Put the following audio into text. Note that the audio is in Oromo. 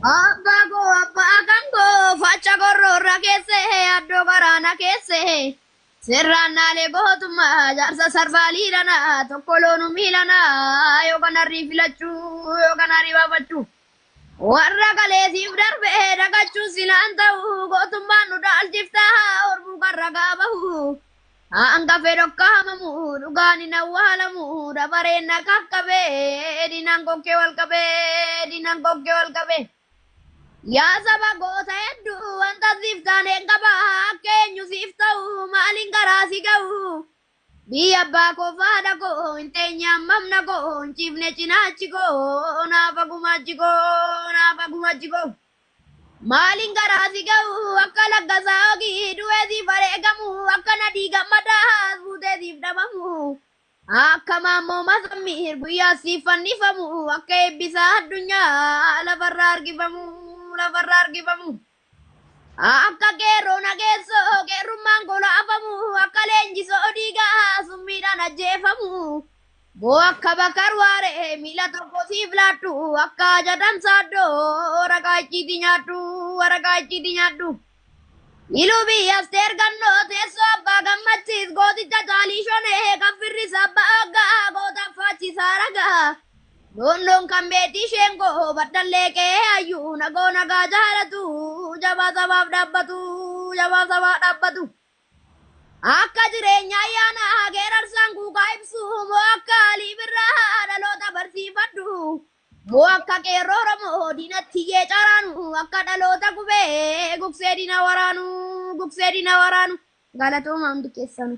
Abba kango facha gorro rakese addo garana kese serrana le gotuma jarsa sarvali rana tokkolonu milana yo kana rifilachu yo kana ribabachu warra kale sif darbe ragachu silanta gotuma nu dal jifta orbu garraga bahu anga ferokka mamu dugani na walamu dabare na kakkabe dinango kewal kabe dinango kewal kabe Ya saba gosa eddu anta siftane qaba keenyu siftau maalin garasi ga'u biya abbaa koo faadha koo inteenya mamna koo hinchifne cinaachi koo naafa gumachi koo maalin garasi ga'u akka laggasaa ogii du'eesiif bareegamu akka nadii gammadaa fuuteesiif dhabamu akka maammoo masammiir guyyaa siif fannifamu akka eebbisaa addunyaa lafarraa argifamu akka qeerroo nageessoo qeerrummaan kolaafamu akka leenjisoo dhiigaa summiidhaan ajjeefamu boo akka bakar waaree miila tokko siif laaddu akka ajatan saaddoo ragaa icciiti nyaaddu ilubii asteer gannoo teessoo abbaa gammachiis gooticha caalii shonee kan firrisa abbaa hoggaa gootan faachisaa ragaa London kan beeti shengo badallee kee ayyuu nagoo nagaa jaalatu jabaa sabaaf dhaabbatu akka jireenya ayyaana geerarsaan kuukaa ibsu moo akka alii birraa dhaloota barsiifadhu moo akka qeerroo Oromoo diinatti yee caraanu akka dhaloota gubee gugsee dina waraanu galatooma hundi keessanu.